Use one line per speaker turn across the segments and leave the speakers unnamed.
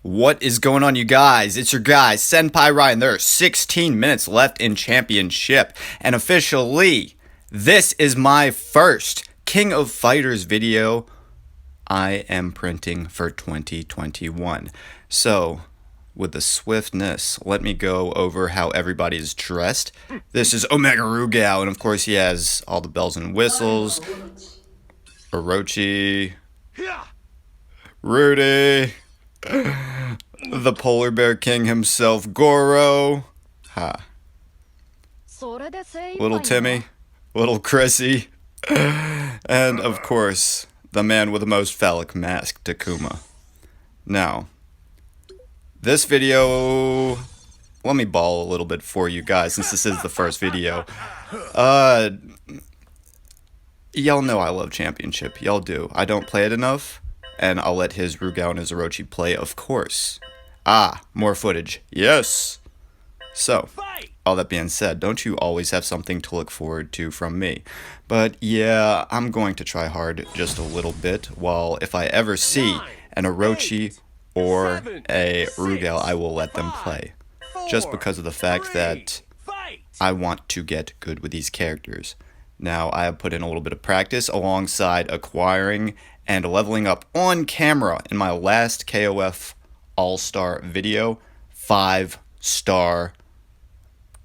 What is going on, you guys? It's your guy, Senpai Ryan. There are 16 minutes left in championship. And officially, this is my first King of Fighters video I am printing for 2021. So, with the swiftness, let me go over how everybody is dressed. This is Omega Rugal, and of course he has all the bells and whistles. Orochi. Rudy. The Polar Bear King himself, Goro. Ha. Little Timmy. Little Chrissy. And, of course, the man with the most phallic mask, Takuma. Now, this video, let me ball a little bit for you guys since this is the first video. Y'all know I love Championship. Y'all do. I don't play it enough, and I'll let his Rugal and his Orochi play, of course. Ah, more footage. Yes! So, all that being said, don't you always have something to look forward to from me? But yeah, I'm going to try hard just a little bit, while if I ever see an Orochi or a Rugal, I will let them play. Just because of the fact that I want to get good with these characters. Now, I have put in a little bit of practice alongside acquiring and leveling up on camera in my last KoF AllStar video. 5-star,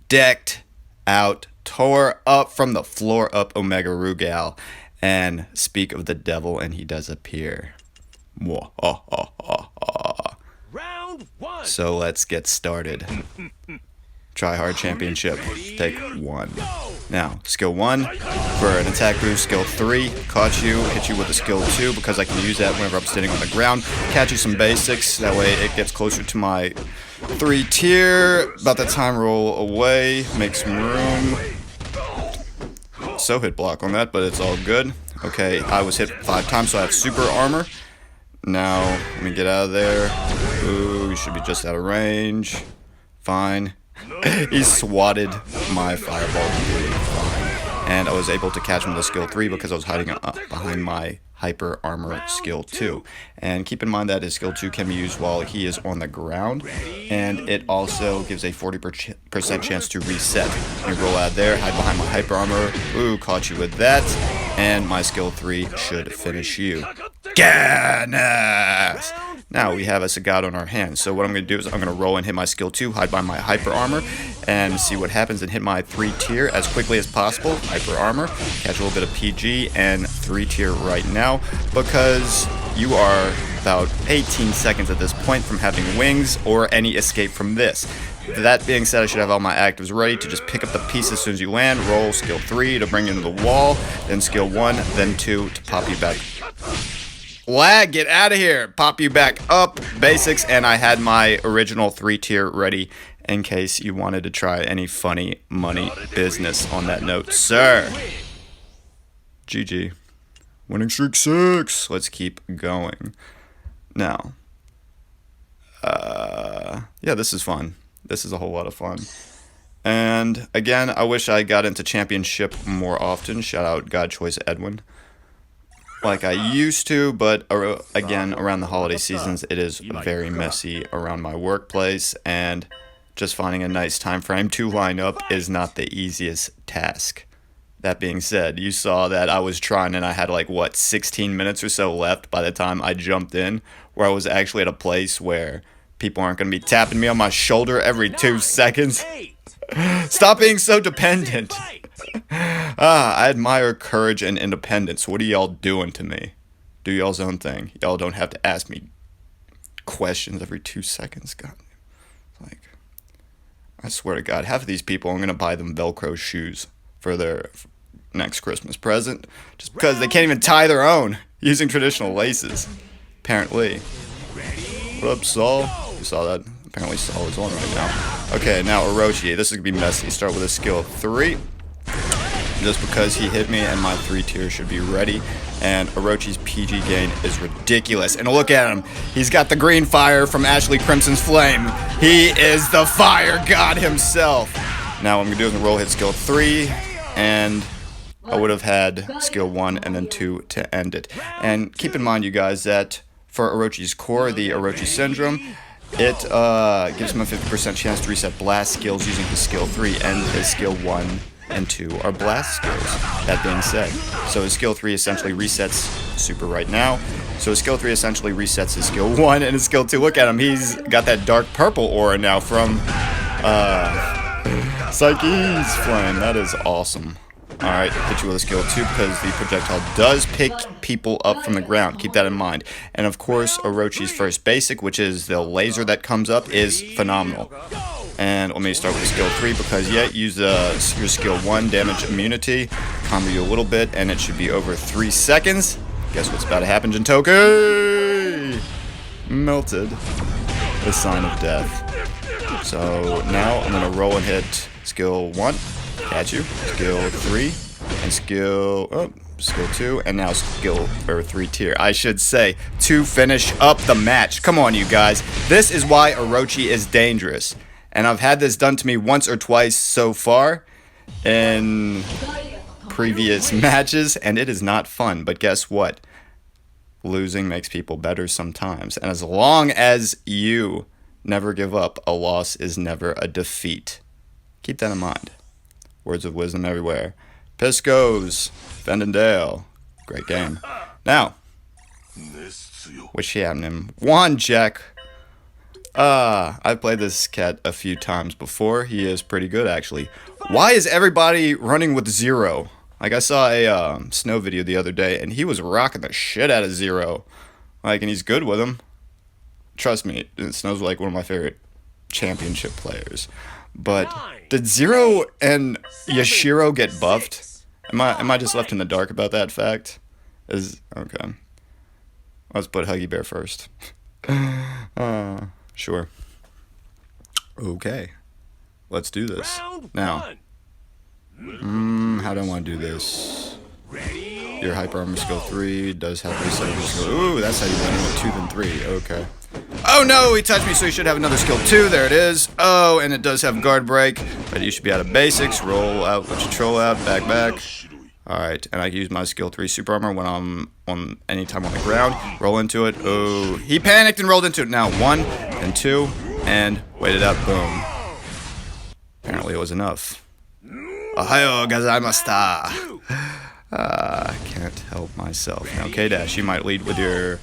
decked out, tore up from the floor up Omega Rugal. And speak of the devil, and he does appear.
Round one.
So let's get started. Try hard championship. Take one. Now, skill 1 for an attack boost. Skill 3, caught you, hit you with a skill 2 because I can use that whenever I'm standing on the ground. Catch you some basics, that way it gets closer to my 3 tier. About that time, roll away, make some room. So hit block on that, but it's all good. Okay, I was hit 5 times, so I have super armor. Now, let me get out of there. Ooh, you should be just out of range. Fine. He swatted my fireball completely fine. And I was able to catch him with a skill 3 because I was hiding behind my hyper armor skill 2. And keep in mind that his skill 2 can be used while he is on the ground. And it also gives a 40% chance to reset. You roll out there, hide behind my hyper armor. Ooh, caught you with that. And my skill 3 should finish you. Ganas! Now we have a Sagado on our hands. So what I'm going to do is I'm going to roll and hit my skill 2, hide behind my hyper armor, and see what happens and hit my 3 tier as quickly as possible. Hyper armor, catch a little bit of PG, and 3 tier right now because you are about 18 seconds at this point from having wings or any escape from this. That being said, I should have all my actives ready to just pick up the piece as soon as you land. Roll skill 3 to bring you into the wall, then skill 1, then 2 to pop you back. Lag, get out of here. Pop you back up. Basics, and I had my original 3 tier ready in case you wanted to try any funny money business on that note, sir. GG. Winning streak 6. Let's keep going. Now, yeah, this is fun. This is a whole lot of fun. And again, I wish I got into championship more often. Shout out God Choice Edwin. Like I used to, but again, around the holiday seasons, it is very messy around my workplace, and just finding a nice time frame to line up is not the easiest task. That being said, you saw that I was trying, and I had like, what, 16 minutes or so left by the time I jumped in, where I was actually at a place where people aren't going to be tapping me on my shoulder every 2 seconds. Stop being so dependent. I admire courage and independence. What are y'all doing to me? Do y'all's own thing. Y'all don't have to ask me questions every 2 seconds. God, like, I swear to God, half of these people, I'm gonna buy them Velcro shoes for their next Christmas present, just because they can't even tie their own using traditional laces. Apparently. What up, Saul? You saw that? Apparently Saul is on right now. Okay, now Orochi. This is gonna be messy. Start with a skill 3. Just because he hit me, and my 3 tier should be ready. And Orochi's PG gain is ridiculous. And look at him. He's got the green fire from Ashley Crimson's Flame. He is the fire god himself. Now what I'm going to do is roll hit skill 3. And I would have had skill 1 and then 2 to end it. And keep in mind, you guys, that for Orochi's core, the Orochi Syndrome. It gives him a 50% chance to reset blast skills using his skill 3, and his skill 1 and 2 are blast skills. That being said, so his skill 3 essentially resets super right now. So his skill 3 essentially resets his skill 1 and his skill 2. Look at him, he's got that dark purple aura now from Psyche's Flame. That is awesome. Alright, hit you with a skill 2 because the projectile does pick people up from the ground. Keep that in mind. And of course, Orochi's first basic, which is the laser that comes up, is phenomenal. And let me start with skill 3 because, yeah, use your skill 1 damage immunity, combo you a little bit, and it should be over 3 seconds. Guess what's about to happen, Jintoki? Melted. The sign of death. So now I'm going to roll and hit skill 1. Catch you. Skill 3. And skill 2. And now skill 3 tier. I should say, to finish up the match. Come on, you guys. This is why Orochi is dangerous. And I've had this done to me once or twice so far in previous matches, and it is not fun. But guess what? Losing makes people better sometimes. And as long as you never give up, a loss is never a defeat. Keep that in mind. Words of wisdom everywhere. Pisco's, Fendendale. Great game. Now, what's happening? One Jack. I've played this cat a few times before. He is pretty good, actually. Why is everybody running with Zero? Like, I saw a Snow video the other day, and he was rocking the shit out of Zero. Like, and he's good with him. Trust me, Snow's like one of my favorite championship players. But did Zero and Yashiro get buffed? Am I just left in the dark about that fact? Okay. Let's put Huggy Bear first. Sure. Okay. Let's do this. Now. How do I want to do this? Your Hyper Armor skill 3 does have reset of skill. Ooh, that's how you run with 2 than 3. Okay. Oh no, he touched me, so he should have another skill 2. There it is. Oh, and it does have guard break. But you should be out of basics. Roll out, let your troll out, back. Alright, and I can use my skill 3 super armor when I'm on anytime on the ground. Roll into it. Oh, he panicked and rolled into it. Now 1 and 2 and waited out. Boom. Apparently it was enough. Ohayo gozaimashita. I can't help myself. Now K-Dash, you might lead with your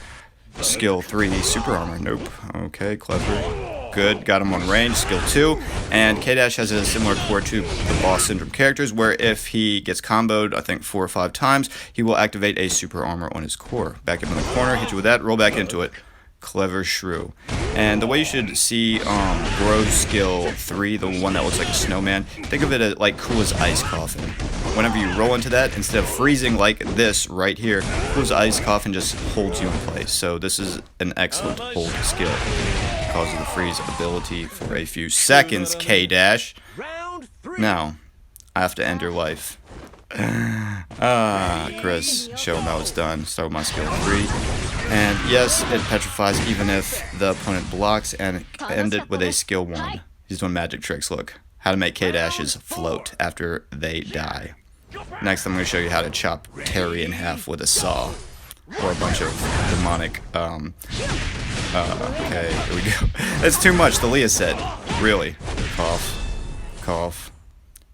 skill 3 super armor. Nope. Okay, clever. Good, got him on range, skill 2, and K-Dash has a similar core to the boss syndrome characters, where if he gets comboed, I think 4 or 5 times, he will activate a super armor on his core. Back up in the corner, hit you with that, roll back into it. Clever shrew. And the way you should see Goro's skill 3, the one that looks like a snowman, think of it as like Kula's ice coffin. Whenever you roll into that, instead of freezing like this right here, Kula's ice coffin just holds you in place. So this is an excellent hold skill. Causes the freeze ability for a few seconds, K-Dash. Now, I have to end your life. Chris, show him how it's done. Start with my skill 3. And yes, it petrifies even if the opponent blocks, and end it with a skill 1. He's doing magic tricks, look. How to make K-Dashes float after they die. Next, I'm going to show you how to chop Terry in half with a saw. Or a bunch of demonic, okay, here we go. That's too much, the Leah set. Really. KoF.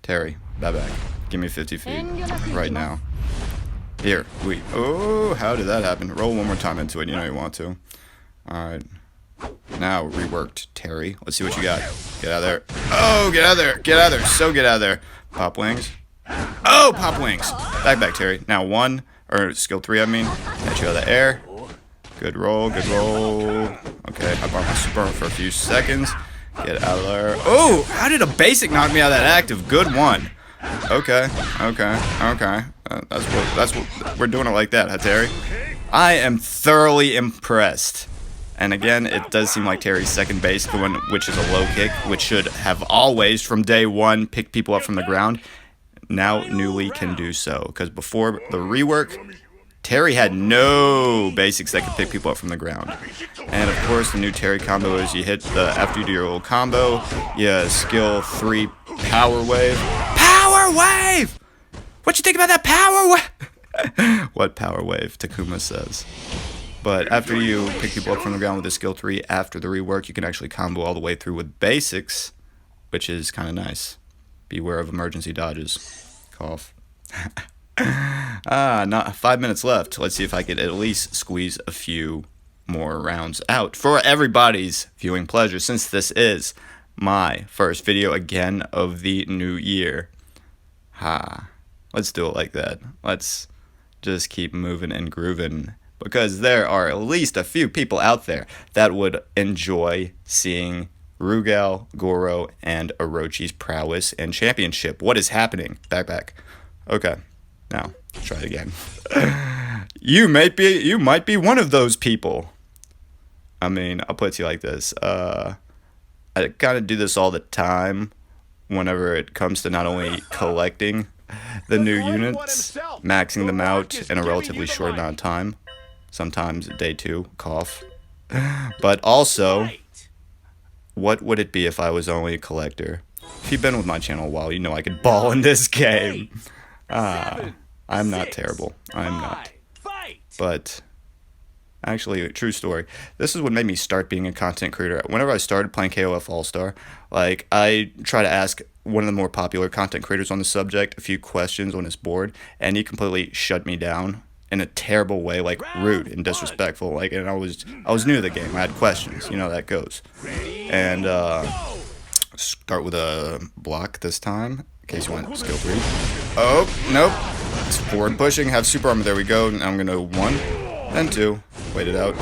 Terry, back. Give me 50 feet. Right now. Here, oh, how did that happen? Roll one more time into it, you know you want to. Alright. Now, reworked Terry. Let's see what you got. Get out of there. Oh, get out of there. Get out of there. So get out of there. Pop wings. Oh, pop wings. Back, Terry. Now 1. Or skill 3, I mean. Catch you out of the air. Good roll. Okay, I brought my super for a few seconds. Get out of there. Oh, how did a basic knock me out of that active? Good one. Okay. That's what we're doing it like that, huh, Terry? I am thoroughly impressed. And again, it does seem like Terry's second base, the one which is a low kick, which should have always, from day 1, picked people up from the ground. Now newly can do so, because before the rework, Terry had no basics that could pick people up from the ground. And of course, the new Terry combo is you hit the, after you do your little combo, you skill 3 power wave. Power wave! What you think about that power wave? What power wave? Takuma says. But after you pick people up from the ground with a skill 3 after the rework, you can actually combo all the way through with basics, which is kind of nice. Beware of emergency dodges. Cough. Not 5 minutes left. Let's see if I could at least squeeze a few more rounds out for everybody's viewing pleasure, since this is my first video again of the new year. Let's do it like that. Let's just keep moving and grooving, because there are at least a few people out there that would enjoy seeing Rugal, Goro, and Orochi's prowess and championship. What is happening? Back. Okay, now try it again. You might be one of those people. I mean, I'll put it to you like this. I kind of do this all the time whenever it comes to not only collecting the new units, maxing them out in a relatively short amount of time, sometimes day 2, cough, but also, what would it be if I was only a collector? If you've been with my channel a while, you know I could ball in this game. I'm not terrible. I'm not. But actually, a true story. This is what made me start being a content creator. Whenever I started playing KoF AllStar, like, I try to ask one of the more popular content creators on the subject a few questions on his board, and he completely shut me down in a terrible way, like rude and disrespectful. Like, and I was new to the game. I had questions. You know how that goes. And start with a block this time, in case you want skill 3. Oh, nope. It's forward pushing. Have super armor. There we go. Now I'm gonna 1, then 2. Wait it out.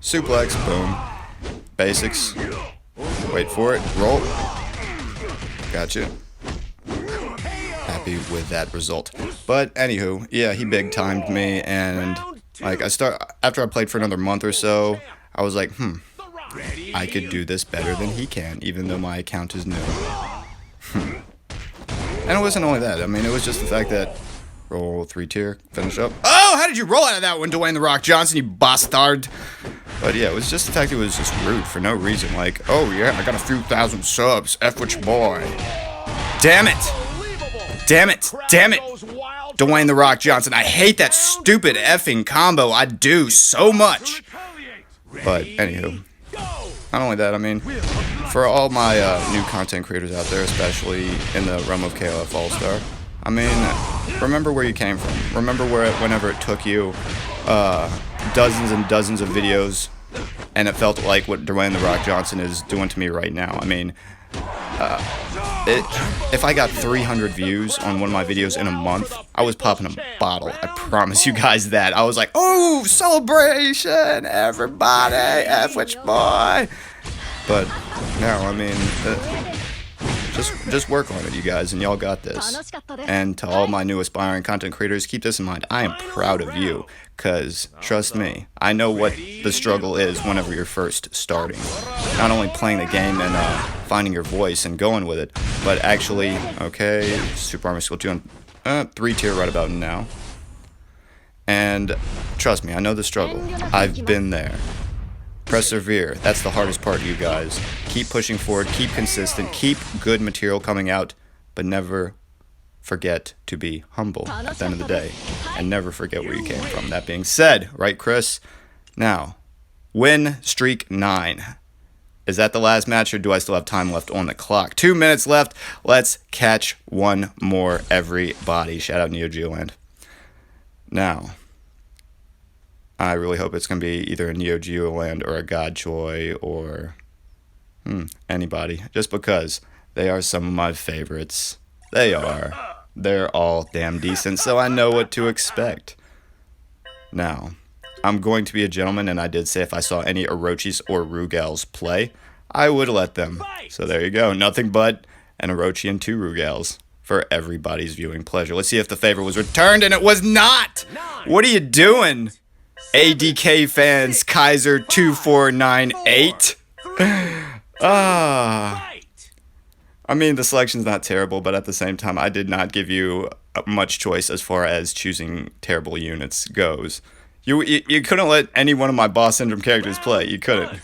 Suplex. Boom. Basics. Wait for it. Roll. Gotcha. Happy with that result. But anywho, yeah, he big timed me, and like after I played for another month or so, I was like, I could do this better than he can, even though my account is new. And it wasn't only that. I mean, it was just the fact that roll 3 tier, finish up. Oh, how did you roll out of that one, Dwayne "The Rock" Johnson, you bastard? But yeah, it was just the fact it was just rude for no reason. Like, oh yeah, I got a few thousand subs, F which boy. Damn it! Damn it! Dwayne "The Rock" Johnson, I hate that stupid effing combo. I do so much. But anywho, not only that, I mean, for all my new content creators out there, especially in the realm of KoF AllStar, I mean, remember where you came from. Remember whenever it took you dozens and dozens of videos, and it felt like what Dwayne "The Rock" Johnson is doing to me right now. I mean, if I got 300 views on one of my videos in a month, I was popping a bottle. I promise you guys that. I was like, oh, celebration, everybody, F which boy. But now, I mean, just work on it, you guys, and y'all got this. And to all my new aspiring content creators, keep this in mind. I am proud of you, because, trust me, I know what the struggle is whenever you're first starting. Not only playing the game and finding your voice and going with it, but actually, okay, super armor skill 2 and 3 tier right about now. And trust me, I know the struggle. I've been there. Persevere. That's the hardest part, you guys. Keep pushing forward, keep consistent, keep good material coming out, but never forget to be humble at the end of the day, and never forget where you came from. That being said, right, Chris? Now, win streak 9. Is that the last match, or do I still have time left on the clock? 2 minutes left. Let's catch one more, everybody. Shout out Neo Geo Land. Now, I really hope it's going to be either a Neo Geo Land or a God Choi or anybody, just because they are some of my favorites. They are. They're all damn decent, so I know what to expect. Now, I'm going to be a gentleman, and I did say if I saw any Orochis or Rugals play, I would let them. So there you go. Nothing but an Orochi and 2 Rugals for everybody's viewing pleasure. Let's see if the favor was returned, and it was not! What are you doing? ADK fans, Kaiser 2498. I mean, the selection's not terrible, but at the same time, I did not give you much choice as far as choosing terrible units goes. You couldn't let any one of my boss syndrome characters play. You couldn't.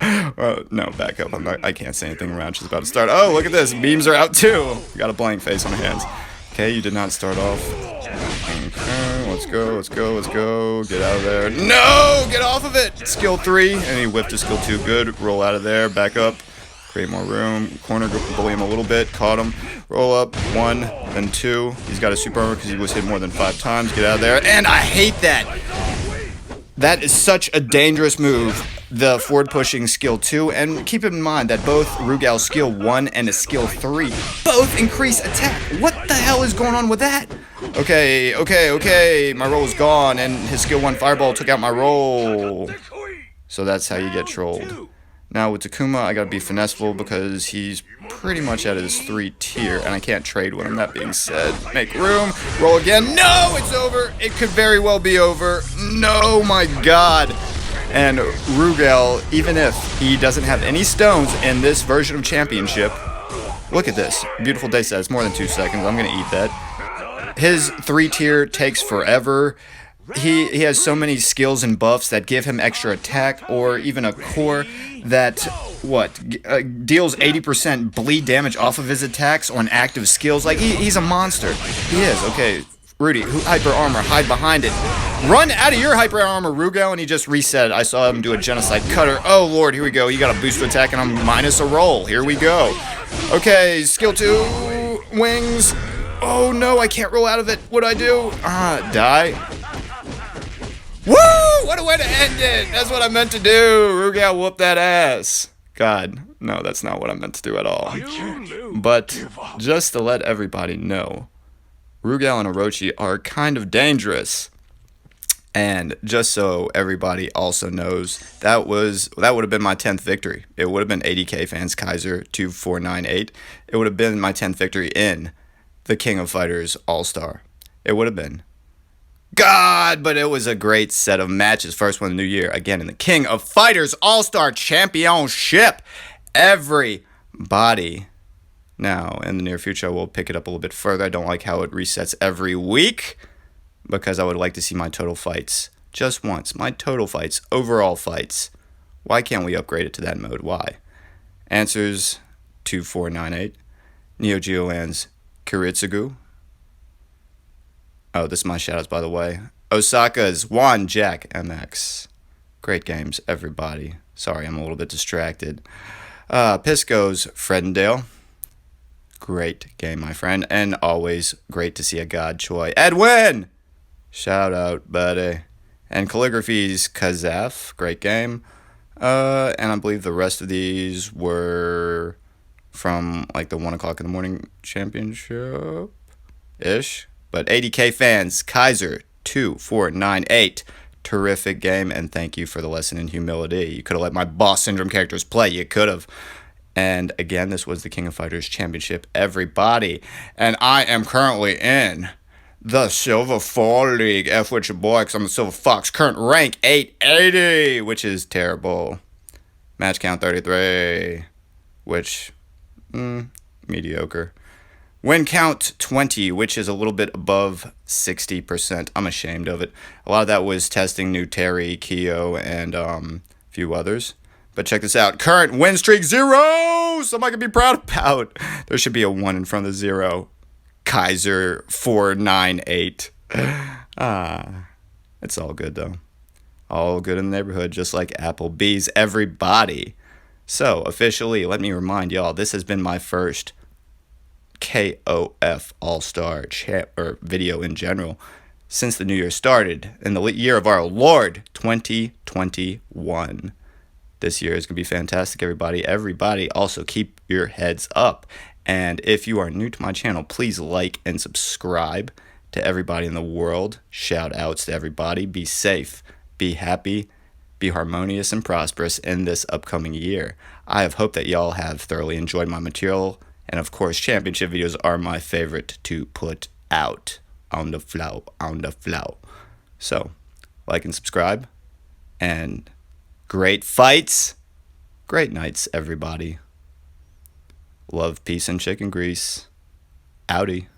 No, back up. I can't say anything around. She's about to start. Oh, look at this. Beams are out too. Got a blank face on my hands. Okay, you did not start off. Okay, let's go, let's go, let's go. Get out of there. No! Get off of it! Skill 3, and he whipped to skill 2. Good. Roll out of there, back up. Create more room. Corner, bully him a little bit. Caught him. Roll up. 1, then 2. He's got a super armor because he was hit more than 5 times. Get out of there. And I hate that! That is such a dangerous move. The forward pushing skill 2, and keep in mind that both Rugal's skill 1 and his skill 3 both increase attack. What the hell is going on with that? Okay, my roll is gone, and his skill 1 fireball took out my roll. So that's how you get trolled. Now with Takuma, I gotta be finesseful because he's pretty much at his 3 tier, and I can't trade with him. That being said, make room, roll again. No, it's over. It could very well be over. No, my God. And Rugal, even if he doesn't have any stones in this version of Championship, look at this. Beautiful Day says more than 2 seconds. I'm gonna eat that. His 3 tier takes forever. He has so many skills and buffs that give him extra attack, or even a core that deals 80% bleed damage off of his attacks on active skills. Like he's a monster. He is. Okay, Rudy, hyper armor, hide behind it. Run out of your hyper armor, Rugal, and he just reset. I saw him do a genocide cutter. Oh lord, here we go. He got a boost to attack, and I'm minus a roll. Here we go. Okay, skill 2, wings. Oh no, I can't roll out of it. What'd I do? Die. Woo! What a way to end it! That's what I meant to do! Rugal, whoop that ass! God, no, that's not what I meant to do at all. But, just to let everybody know, Rugal and Orochi are kind of dangerous. And, just so everybody also knows, that would have been my 10th victory. It would have been 80k fans, Kaiser 2498. It would have been my 10th victory in the King of Fighters All-Star. It would have been. God, but it was a great set of matches. First one of the new year, again, in the King of Fighters All-Star Championship. Everybody. Now, in the near future, I will pick it up a little bit further. I don't like how it resets every week, because I would like to see my total fights just once. My total fights, overall fights. Why can't we upgrade it to that mode? Why? Answers 2498. Neo Geo lands Kiritsugu. Oh, this is my shoutouts, by the way. Osaka's Juan Jack MX. Great games, everybody. Sorry, I'm a little bit distracted. Pisco's Fredendale. Great game, my friend. And always great to see a God Choi. Edwin! Shout out, buddy. And Calligraphy's Kazaf. Great game. And I believe the rest of these were from like the 1 o'clock in the morning championship-ish. But 80k fans, Kaiser 2498, terrific game, and thank you for the lesson in humility. You could have let my boss syndrome characters play, you could have. And again, this was the King of Fighters Championship, everybody. And I am currently in the Silver Fall League. F with your boy, because I'm the Silver Fox. Current rank 880, which is terrible. Match count 33, which, mediocre. Win count 20, which is a little bit above 60%. I'm ashamed of it. A lot of that was testing new Terry, Kyo, and a few others. But check this out. Current win streak 0! Something I can be proud about. There should be a 1 in front of the 0. Kaiser 498. It's all good, though. All good in the neighborhood, just like Applebee's, everybody. So, officially, let me remind y'all, this has been my first KoF AllStar video in general since the new year started in the year of our Lord 2021. This year is going to be fantastic, everybody. Everybody also keep your heads up. And if you are new to my channel, please like and subscribe. To everybody in the world, shout outs to everybody. Be safe, be happy, be harmonious and prosperous in this upcoming year. I have hoped that y'all have thoroughly enjoyed my material. And of course, championship videos are my favorite to put out on the flow. So, like and subscribe. And great fights. Great nights, everybody. Love, peace, and chicken grease. Outie.